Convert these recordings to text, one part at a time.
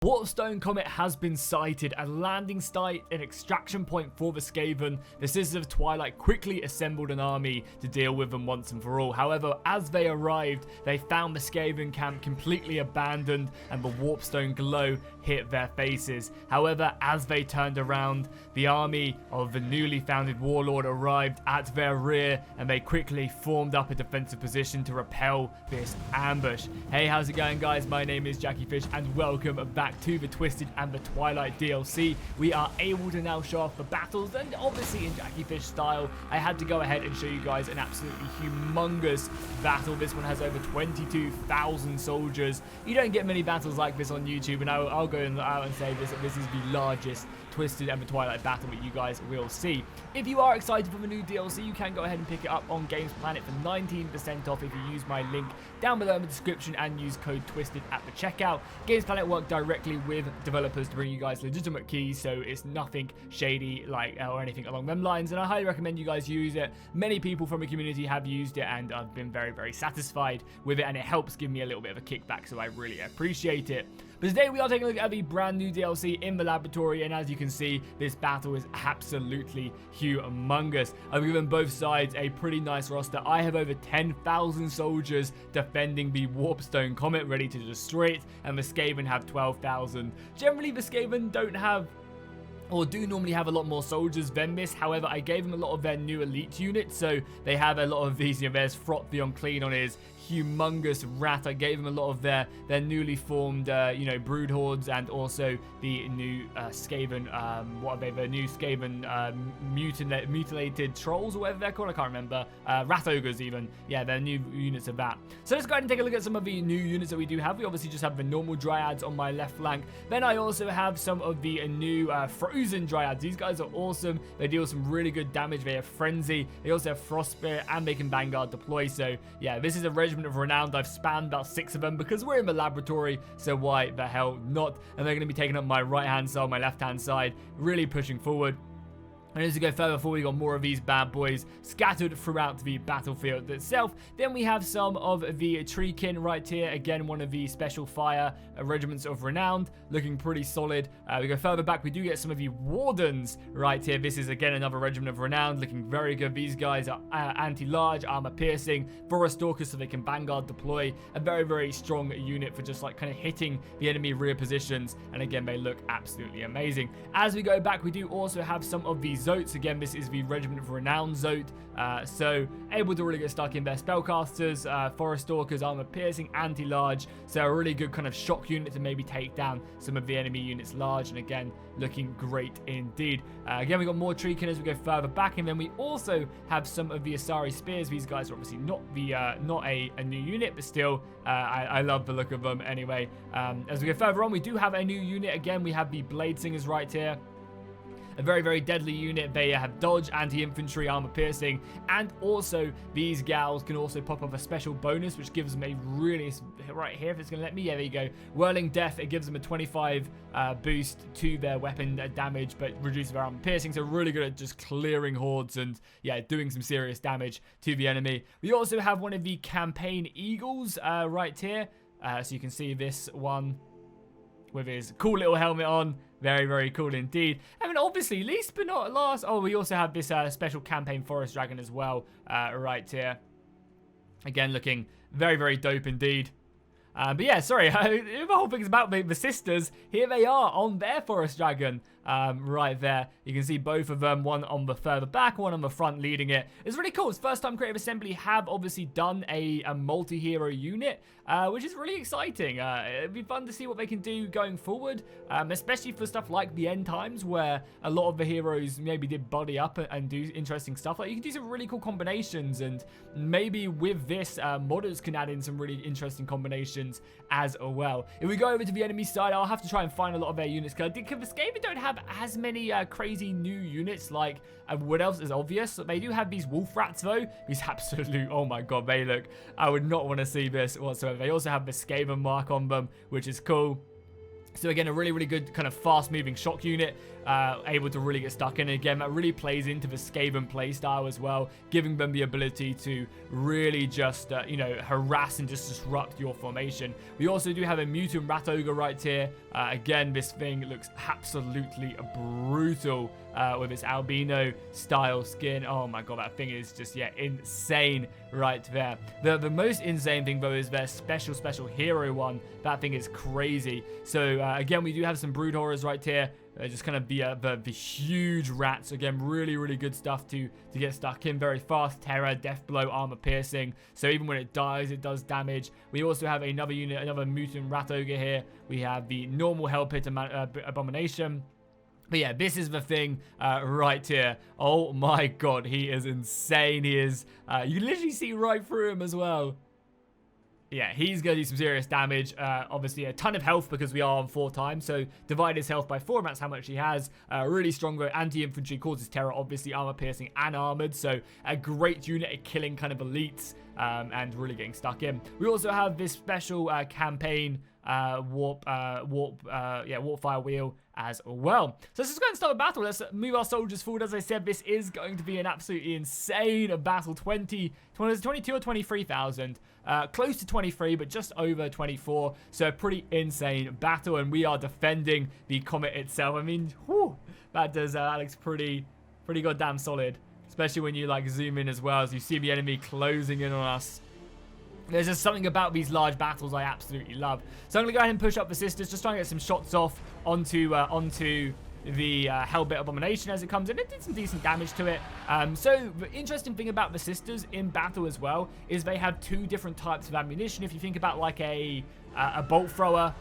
Warpstone Comet has been sighted, a landing site, an extraction point for the Skaven. The Sisters of Twilight quickly assembled an army to deal with them once and for all. However, as they arrived, they found the Skaven camp completely abandoned and the Warpstone glow hit their faces. However, as they turned around, the army of the newly founded warlord arrived at their rear and they quickly formed up a defensive position to repel this ambush. Hey, how's it going, guys? My name is Jackie Fish and welcome back to the Twisted and the Twilight DLC. We are able to now show off the battles, and obviously in Jackie Fish style, I had to go ahead and show you guys an absolutely humongous battle. This one has over 22,000 soldiers. You don't get many battles like this on YouTube, and I'll go out and say this is the largest Twisted and the Twilight battle that you guys will see. If you are excited for the new DLC, you can go ahead and pick it up on Games Planet for 19% off if you use my link down below in the description and use code TWISTED at the checkout. Games Planet work directly with developers to bring you guys legitimate keys, so it's nothing shady or anything along them lines, and I highly recommend you guys use it. Many people from the community have used it and I've been very, very satisfied with it, and it helps give me a little bit of a kickback, so I really appreciate it. But today we are taking a look at the brand new DLC in the laboratory, and as you can see, this battle is absolutely humongous. I've given both sides a pretty nice roster. I have over 10,000 soldiers defending the Warpstone Comet, ready to destroy it, and the Skaven have 12,000. Generally, the Skaven don't have or do normally have a lot more soldiers than this. However, I gave them a lot of their new elite units, so they have a lot of these. There's Frot the Unclean on his humongous rat. I gave them a lot of their newly formed, brood hordes, and also the new Skaven, what are they? The new Skaven mutilated trolls, or whatever they're called. I can't remember. Rat ogres, even. Yeah, they're new units of that. So let's go ahead and take a look at some of the new units that we do have. We obviously just have the normal dryads on my left flank. Then I also have some of the new frozen dryads. These guys are awesome. They deal some really good damage. They have frenzy. They also have frost spirit, and they can vanguard deploy. So yeah, this is a regiment of renowned. I've spammed about 6 of them because we're in the laboratory, so why the hell not? And they're going to be taking up my right hand side, my left hand side, really pushing forward. And as we go further forward, we got more of these bad boys scattered throughout the battlefield itself. Then we have some of the Treekin right here. Again, one of the special fire regiments of renowned, looking pretty solid. We go further back, we do get some of the Wardens right here. This is again another regiment of renowned, looking very good. These guys are anti-large, armor piercing, forest stalkers, so they can vanguard deploy. A very, very strong unit for just like kind of hitting the enemy rear positions. And again, they look absolutely amazing. As we go back, we do also have some of these Zotes. Again, this is the Regiment of Renowned Zote, so able to really get stuck in there. Spellcasters, Forest Stalkers, Armor Piercing, Anti-Large, so a really good kind of shock unit to maybe take down some of the enemy units large, and again, looking great indeed. Again, we got more Treekin as we go further back, and then we also have some of the Asari Spears. These guys are obviously not a new unit, but still, I love the look of them anyway. As we go further on, we do have a new unit. Again, we have the Blade Singers right here. A very, very deadly unit. They have dodge, anti-infantry, armor piercing, and also these gals can also pop up a special bonus, which gives them a really, right here, if it's going to let me, yeah, there you go, Whirling Death. It gives them a 25 boost to their weapon damage, but reduces their armor piercing, so really good at just clearing hordes and, yeah, doing some serious damage to the enemy. We also have one of the Campaign Eagles right here, so you can see this one with his cool little helmet on. Very, very cool indeed. And then obviously, least but not last, oh, we also have this special Campaign Forest Dragon as well, right here. Again, looking very, very dope indeed. But yeah, sorry, the whole thing is about the sisters. Here they are on their Forest Dragon, right there. You can see both of them, one on the further back, one on the front leading it. It's really cool. It's first time Creative Assembly have obviously done a multi-hero unit, which is really exciting. It'd be fun to see what they can do going forward, especially for stuff like the end times, where a lot of the heroes maybe did buddy up and do interesting stuff. Like, you can do some really cool combinations, and maybe with this, modders can add in some really interesting combinations as well. If we go over to the enemy side, I'll have to try and find a lot of their units, because the Skaven don't have as many crazy new units like Wood Elves is obvious. They do have these wolf rats though. These absolute, oh my god, they look, I would not want to see this whatsoever. They also have the Skaven mark on them, which is cool. So again, a really, really good kind of fast-moving shock unit, able to really get stuck in. And again, that really plays into the Skaven playstyle as well, giving them the ability to really just, you know, harass and just disrupt your formation. We also do have a Mutant Rat Ogre right here. Again, this thing looks absolutely brutal with its albino-style skin. Oh my god, that thing is just, yeah, insane right there. The most insane thing, though, is their special hero one. That thing is crazy. So, again, we do have some brood horrors right here. Just kind of the huge rats. Again, really, really good stuff to get stuck in. Very fast terror, death blow, armor piercing. So even when it dies, it does damage. We also have another unit, another mutant rat ogre here. We have the normal hell pit abomination. But yeah, this is the thing right here. Oh my god, he is insane. He is, you can literally see right through him as well. Yeah, he's going to do some serious damage. Obviously, a ton of health because we are on 4 times. So, divide his health by 4, and that's how much he has. Really strong anti-infantry, causes terror, obviously armor piercing and armored. So, a great unit at killing kind of elites and really getting stuck in. We also have this special campaign warp fire wheel as well. So let's just go and start a battle. Let's move our soldiers forward. As I said, this is going to be an absolutely insane battle. 22 or 23,000. Close to 23, but just over 24. So a pretty insane battle, and we are defending the comet itself. I mean, whew, that looks pretty goddamn solid. Especially when you like zoom in as well, as you see the enemy closing in on us. There's just something about these large battles I absolutely love. So I'm going to go ahead and push up the Sisters, just try and get some shots off onto the Hellbit Abomination as it comes in. It did some decent damage to it. So the interesting thing about the Sisters in battle as well is they have 2 different types of ammunition. If you think about like a bolt thrower,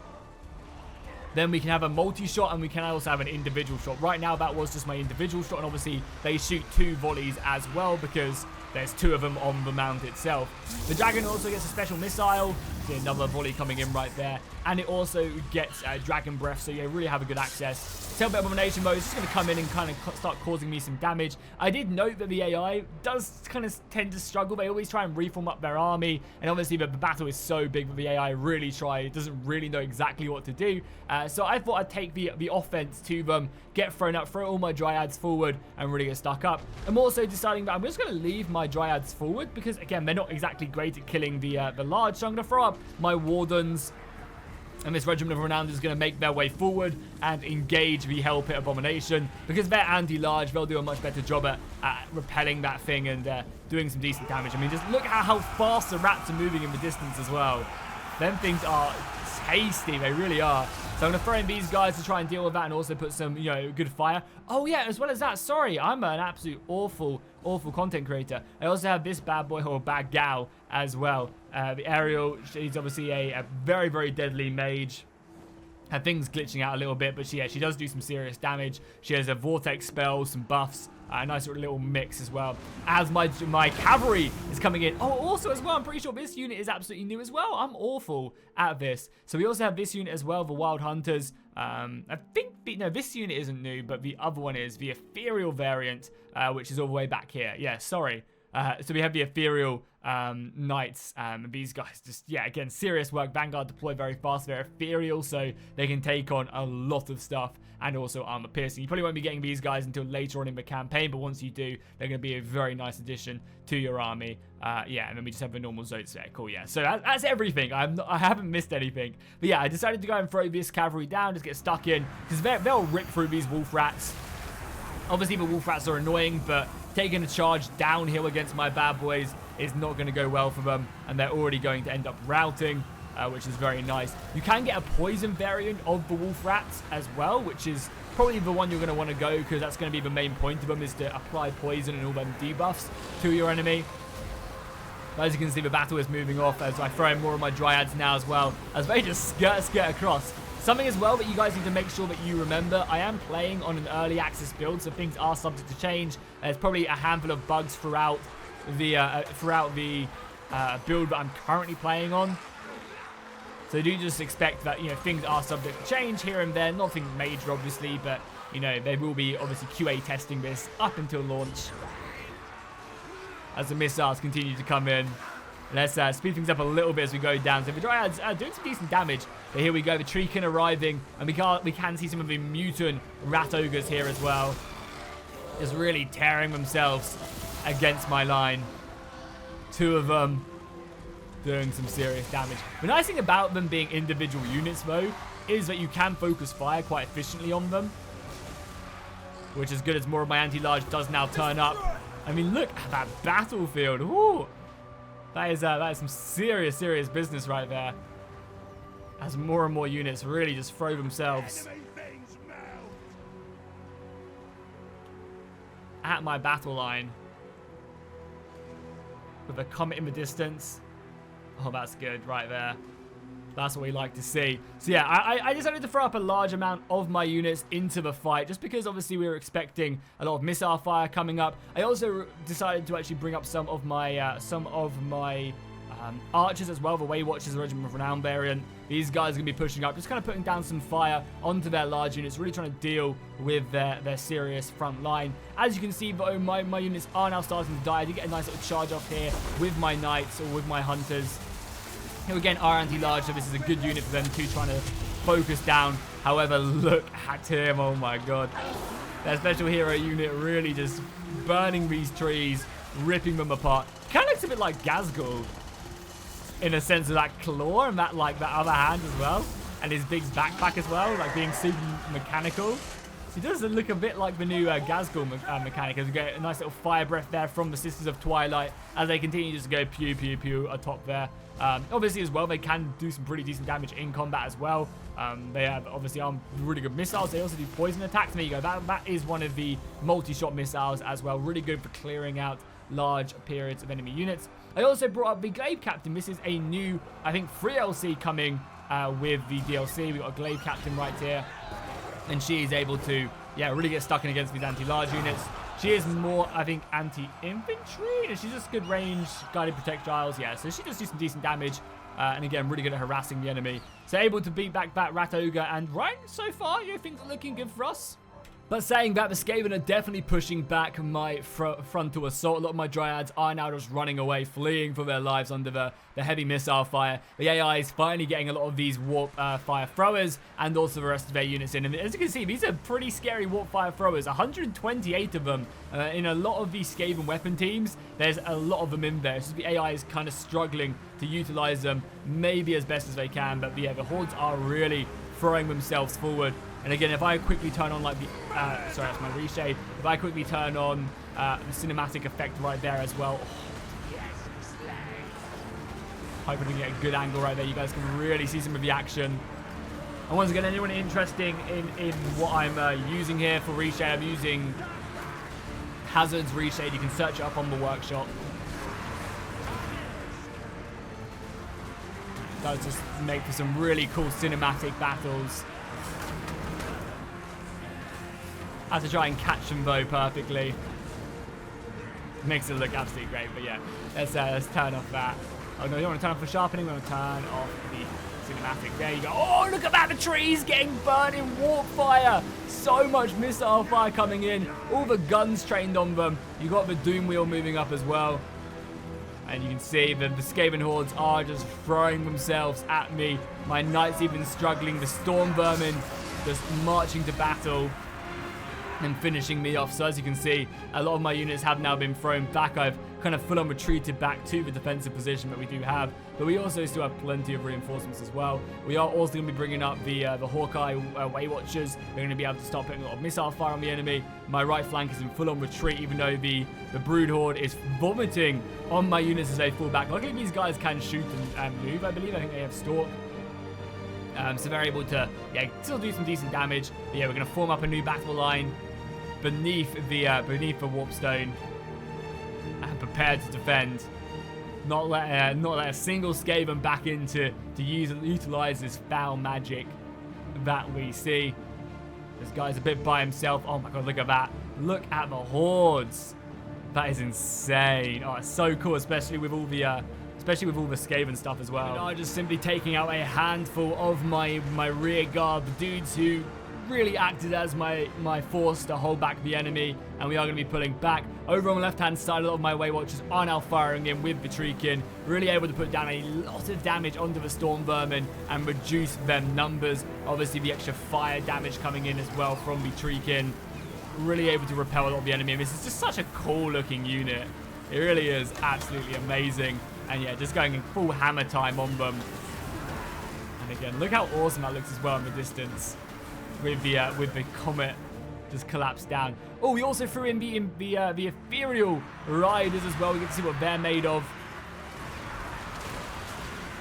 then we can have a multi-shot, and we can also have an individual shot. Right now, that was just my individual shot, and obviously they shoot 2 volleys as well because there's 2 of them on the mount itself. The Dragon also gets a special missile. See another volley coming in right there. And it also gets Dragon Breath, so you really have a good access. Hellbit Abomination mode is just going to come in and kind of start causing me some damage. I did note that the AI does kind of tend to struggle. They always try and reform up their army, and obviously the battle is so big that the AI really doesn't really know exactly what to do. So I thought I'd take the offense to them, get thrown up, throw all my Dryads forward, and really get stuck up. I'm also deciding that I'm just going to leave my Dryads forward because, again, they're not exactly great at killing the large. So I'm going to throw up my Wardens, and this Regiment of Renown is going to make their way forward and engage the Hell Pit Abomination. Because they're anti-large, they'll do a much better job at repelling that thing and doing some decent damage. I mean, just look at how fast the rats are moving in the distance as well. Them things are tasty, they really are. So I'm going to throw in these guys to try and deal with that and also put some, you know, good fire. Oh yeah, as well as that, sorry, I'm an absolute awful content creator. I also have this bad boy, or bad gal, as well. The Ariel, she's obviously a very, very deadly mage. Her thing's glitching out a little bit, but she does do some serious damage. She has a vortex spell, some buffs, a nice little mix as well. As my cavalry is coming in. Oh, also as well, I'm pretty sure this unit is absolutely new as well. I'm awful at this. So we also have this unit as well, the Wild Hunters. I think, no, this unit isn't new, but the other one is the Ethereal variant, which is all the way back here. Yeah, sorry. So we have the Ethereal Knights. These guys just, yeah, again, serious work. Vanguard deploy very fast. They're ethereal, so they can take on a lot of stuff and also armor piercing. You probably won't be getting these guys until later on in the campaign, but once you do, they're going to be a very nice addition to your army. Yeah, and then we just have the normal zotes there. Cool, yeah. So that's everything. I haven't missed anything. But yeah, I decided to go and throw this cavalry down, just get stuck in, because they'll rip through these wolf rats. Obviously, the wolf rats are annoying, but taking a charge downhill against my bad boys is not going to go well for them, and they're already going to end up routing, which is very nice. You can get a poison variant of the wolf rats as well, which is probably the one you're going to want to go, because that's going to be the main point of them, is to apply poison and all them debuffs to your enemy. As you can see, the battle is moving off as I throw in more of my Dryads now as well, as they just skirt across. Something as well that you guys need to make sure that you remember, I am playing on an early access build, so things are subject to change. There's probably a handful of bugs throughout the build that I'm currently playing on. So do just expect that, you know, things are subject to change here and there. Nothing major, obviously, but, you know, they will be obviously QA testing this up until launch as the missiles continue to come in. Let's speed things up a little bit as we go down. So the Dryads are doing some decent damage. But here we go, the Treekin arriving, and we can see some of the mutant rat ogres here as well. Just really tearing themselves against my line. 2 of them doing some serious damage. The nice thing about them being individual units, though, is that you can focus fire quite efficiently on them. Which is good as more of my anti-large does now turn up. I mean, look at that battlefield. Ooh. That is some serious, serious business right there. As more and more units really just throw themselves at my battle line. With a comet in the distance. Oh, that's good right there. That's what we like to see. So yeah, I decided to throw up a large amount of my units into the fight, just because obviously we were expecting a lot of missile fire coming up. I also decided to actually bring up some of my archers as well, the Way Watchers, the Regiment of Renown variant. These guys are going to be pushing up, just kind of putting down some fire onto their large units, really trying to deal with their serious front line. As you can see, though, my units are now starting to die. I did get a nice little charge off here with my knights or with my hunters. Who again are anti-large, so this is a good unit for them too, trying to focus down. However, look at him, oh my god. Their special hero unit really just burning these trees, ripping them apart. Kind of looks a bit like Gazgul, in a sense of that claw and that other hand as well. And his big backpack as well, like being super mechanical. He does look a bit like the new Gazgul mechanic, as we get a nice little fire breath there from the Sisters of Twilight as they continue just to go pew pew pew atop there. Obviously as well, they can do some pretty decent damage in combat as well. They have obviously really good missiles. They also do poison attacks. There you go. That is one of the multi-shot missiles as well. Really good for clearing out large periods of enemy units. I also brought up the Glaive Captain. This is a new, I think, free LC coming with the DLC. We've got a Glaive Captain right here. And she is able to, yeah, really get stuck in against these anti-large units. She is more, I think, anti-infantry. And she's just good range, guided projectiles. Yeah, so she does do some decent damage. And again, really good at harassing the enemy. So able to beat back that Rat Ogre. And right, so far, things are looking good for us. But saying that, the Skaven are definitely pushing back my frontal assault. A lot of my Dryads are now just running away, fleeing for their lives under the heavy missile fire. The AI is finally getting a lot of these warp fire throwers and also the rest of their units in. And as you can see, these are pretty scary warp fire throwers. 128 of them in a lot of these Skaven weapon teams. There's a lot of them in there. So the AI is kind of struggling to utilize them maybe as best as they can. But yeah, the hordes are really throwing themselves forward. And again, if I quickly turn on like the, sorry, that's my reshade. If I quickly turn on the cinematic effect right there as well. Hoping to get a good angle right there. You guys can really see some of the action. And once again, anyone interested in what I'm using here for reshade, I'm using Hazard's reshade. You can search it up on the workshop. Does just make for some really cool cinematic battles. I have to try and catch them though perfectly. Makes it look absolutely great, but yeah, let's turn off that. Oh no, you don't want to turn off the sharpening, we want to turn off the cinematic. There you go. Oh, look at that, the trees getting burned in warp fire. So much missile fire coming in. All the guns trained on them. You got the doom wheel moving up as well. And you can see that the Skaven hordes are just throwing themselves at me. My knights even struggling. The storm vermin just marching to battle and finishing me off. So as you can see, a lot of my units have now been thrown back. I've kind of full on retreated back to the defensive position that we do have, but we also still have plenty of reinforcements as well. We are also going to be bringing up the Hawkeye Way Watchers. They're going to be able to start putting a lot of missile fire on the enemy. My right flank is in full on retreat, even though the Brood Horde is vomiting on my units as they fall back. Luckily these guys can shoot and move, I believe. I think they have Stalk. So they're able to, yeah, still do some decent damage. But yeah, we're going to form up a new battle line beneath the warpstone and prepared to defend. Not let a single Skaven back in to utilize this foul magic that we see. This guy's a bit by himself. Oh my god, look at that. Look at the hordes. That is insane. Oh, it's so cool, especially with all the Skaven stuff as well. I'm just simply taking out a handful of my rear guard, the dudes who really acted as my force to hold back the enemy, and we are going to be pulling back. Over on the left-hand side, a lot of my Way Watchers are now firing in with Vitrikin, really able to put down a lot of damage onto the Storm Vermin and reduce their numbers. Obviously, the extra fire damage coming in as well from Vitrikin, really able to repel a lot of the enemy. And this is just such a cool-looking unit. It really is absolutely amazing. And yeah, just going in full hammer time on them. And again, look how awesome that looks as well in the distance, with the comet just collapsed down. Oh, we also threw in the ethereal riders as well. We get to see what they're made of.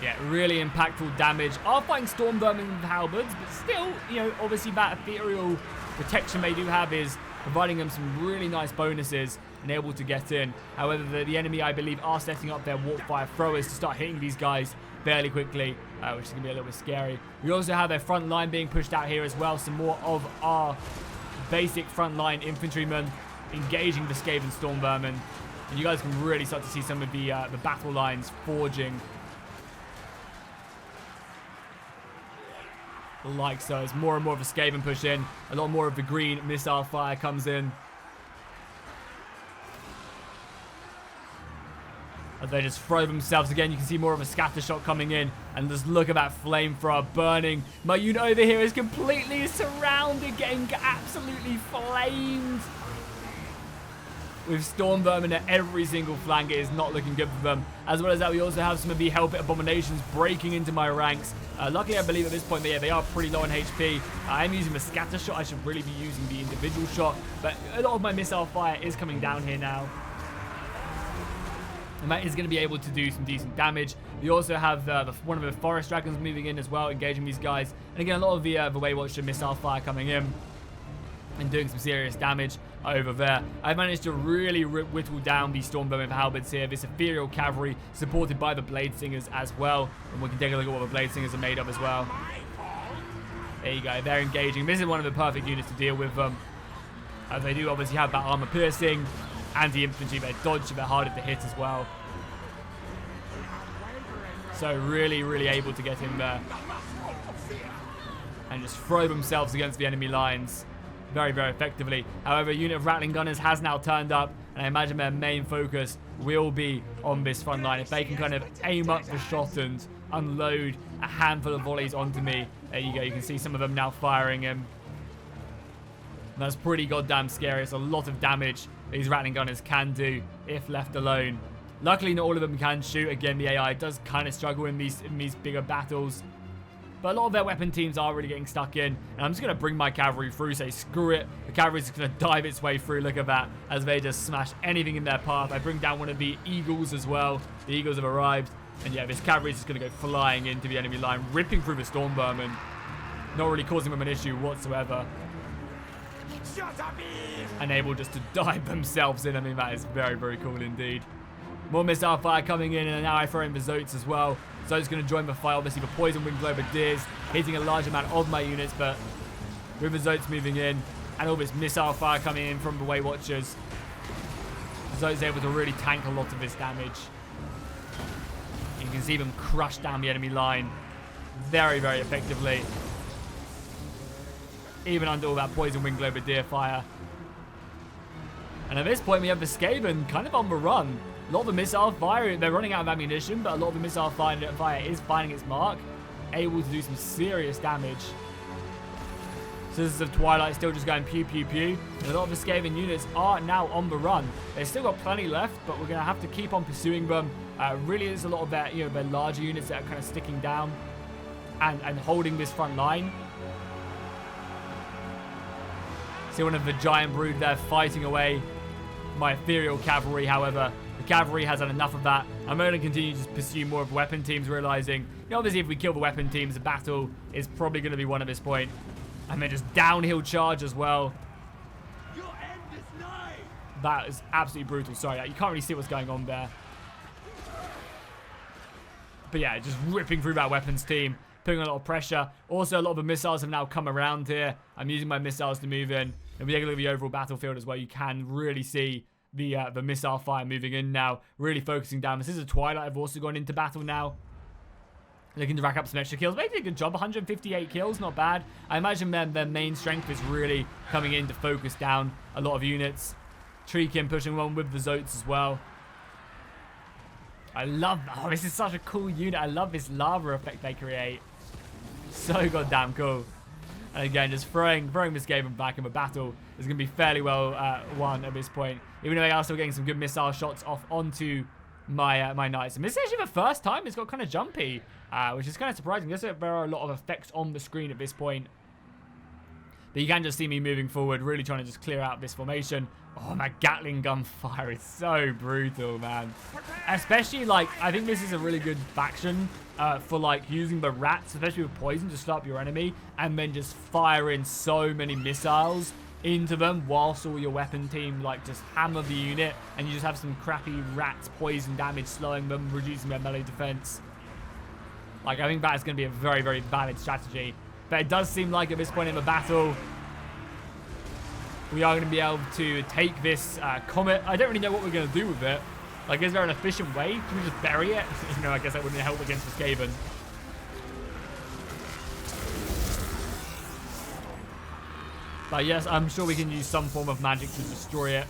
Yeah, really impactful damage. Are fighting Storm Vermin with halberds, but still, you know, obviously that ethereal protection they do have is providing them some really nice bonuses and able to get in. However, the enemy, I believe, are setting up their warp fire throwers to start hitting these guys fairly quickly, which is going to be a little bit scary. We also have their front line being pushed out here as well. Some more of our basic front line infantrymen engaging the Skaven Storm Vermin. And you guys can really start to see some of the battle lines forging. Like so, as more and more of the Skaven push in, a lot more of the green missile fire comes in. As they just throw themselves again, you can see more of a scatter shot coming in. And just look at that flamethrower burning. My unit over here is completely surrounded, getting absolutely flamed. With Storm Vermin at every single flank, it is not looking good for them. As well as that, we also have some of the Hellpit Abominations breaking into my ranks. Luckily, I believe at this point, yeah, they are pretty low on HP. I am using the scatter shot. I should really be using the individual shot. But a lot of my missile fire is coming down here now. And that is going to be able to do some decent damage. We also have one of the Forest Dragons moving in as well, engaging these guys. And again, a lot of the Way Watcher missile fire coming in and doing some serious damage over there. I've managed to really whittle down the Storm Vermin halberds here. This ethereal cavalry supported by the Blade Singers as well. And we can take a look at what the Blade Singers are made of as well. There you go, they're engaging. This is one of the perfect units to deal with them. As they do obviously have that armor piercing, anti-infantry, they're dodge, they're harder to hit as well. So really, really able to get in there and just throw themselves against the enemy lines very, very effectively. However, a unit of Rattling Gunners has now turned up, and I imagine their main focus will be on this front line. If they can kind of aim up the shot and unload a handful of volleys onto me, there you go. You can see some of them now firing him. And that's pretty goddamn scary. It's a lot of damage these Rattling Gunners can do if left alone. Luckily, not all of them can shoot. Again, the AI does kind of struggle in these bigger battles. But a lot of their weapon teams are really getting stuck in. And I'm just going to bring my cavalry through, say screw it. The cavalry's just going to dive its way through. Look at that, as they just smash anything in their path. I bring down one of the Eagles as well. The Eagles have arrived. And yeah, this cavalry is just going to go flying into the enemy line, ripping through the Storm Vermin. Not really causing them an issue whatsoever. And able just to dive themselves in. I mean, that is very, very cool indeed. More missile fire coming in, and now I throw in the Zotes as well. Zotes going to join the fight. Obviously, the Poison Wing Globadiers hitting a large amount of my units, but with the Zotes moving in and all this missile fire coming in from the Way Watchers, Zotes able to really tank a lot of this damage. You can see them crush down the enemy line very, very effectively, even under all that Poison Wing Globadier fire. And at this point, we have the Skaven kind of on the run. A lot of the missile fire, they're running out of ammunition, but a lot of the missile fire is finding its mark, able to do some serious damage. Sisters of Twilight still just going pew pew pew, and a lot of the Skaven units are now on the run. They've still got plenty left, but we're going to have to keep on pursuing them. Really, there's a lot of their, their larger units that are kind of sticking down and holding this front line. See one of the giant brood there fighting away my ethereal cavalry. However, the cavalry has had enough of that. I'm going to continue to pursue more of weapon teams, realizing, obviously, if we kill the weapon teams, the battle is probably going to be won at this point. And then just downhill charge as well. That is absolutely brutal. Sorry, you can't really see what's going on there. But yeah, just ripping through that weapons team, putting a lot of pressure. Also, a lot of the missiles have now come around here. I'm using my missiles to move in. If we take a look at the overall battlefield as well, you can really see the missile fire moving in now, really focusing down. This is a Twilight. I've also gone into battle now. Looking to rack up some extra kills. They did a good job. 158 kills, not bad. I imagine their main strength is really coming in to focus down a lot of units. Treekin pushing one with the Zotes as well. I love that. Oh, this is such a cool unit. I love this lava effect they create. So goddamn cool. And again, just throwing this Skaven back in the battle is going to be fairly well won at this point. Even though they are still getting some good missile shots off onto my knights. And this is actually the first time it's got kind of jumpy, which is kind of surprising. There are a lot of effects on the screen at this point. But you can just see me moving forward, really trying to just clear out this formation. Oh, that Gatling gun fire is so brutal, man. Especially, like, I think this is a really good faction for, like, using the rats, especially with poison, to slow up your enemy, and then just fire in so many missiles into them whilst all your weapon team, like, just hammer the unit, and you just have some crappy rats poison damage, slowing them, reducing their melee defense. Like, I think that is going to be a very, very valid strategy. But it does seem like at this point in the battle, we are going to be able to take this comet. I don't really know what we're going to do with it. Like, is there an efficient way? Can we just bury it? You know, I guess that wouldn't help against the Skaven. But yes, I'm sure we can use some form of magic to destroy it.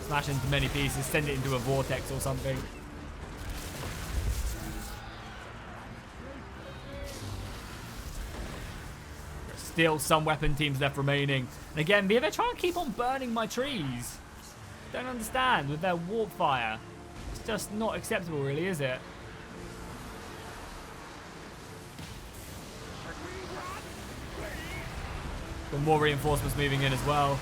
Smash into many pieces, send it into a vortex or something. Still some weapon teams left remaining. And again, they're trying to keep on burning my trees. Don't understand with their warp fire. It's just not acceptable, really, is it? Got more reinforcements moving in as well.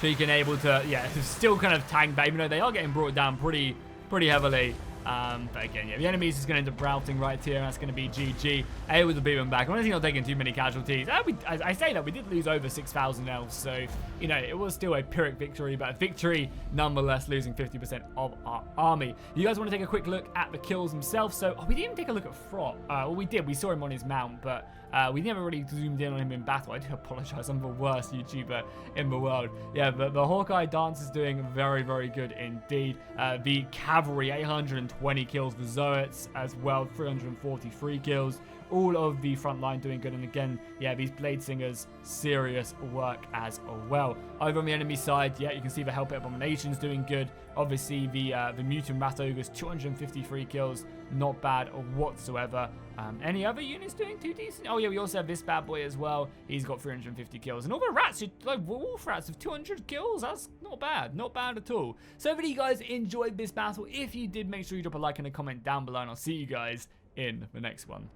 Treekin able to, yeah, still kind of tank back, even though they are getting brought down pretty heavily. But again, yeah, the enemies is going to end up routing right here, and that's going to be GG. Able to beat them back. I don't think they're taking too many casualties. I say that, we did lose over 6,000 elves, so, you know, it was still a Pyrrhic victory, but a victory nonetheless, losing 50% of our army. You guys want to take a quick look at the kills themselves? So, we didn't even take a look at Frot. Well, we did. We saw him on his mount, but we never really zoomed in on him in battle. I do apologize. I'm the worst YouTuber in the world. Yeah, but the Hawkeye dance is doing very, very good indeed. The cavalry, 820 kills. The Zoets as well, 343 kills. All of the front line doing good. And again, yeah, these Blade Singers, serious work as well. Over on the enemy side, yeah, you can see the Hellpit Abominations doing good. Obviously, the Mutant Rat Ogres, 253 kills. Not bad whatsoever. Any other units doing too decent? Oh yeah, we also have this bad boy as well. He's got 350 kills. And all the rats, like wolf rats, have 200 kills. That's not bad. Not bad at all. So hopefully you guys enjoyed this battle. If you did, make sure you drop a like and a comment down below, and I'll see you guys in the next one.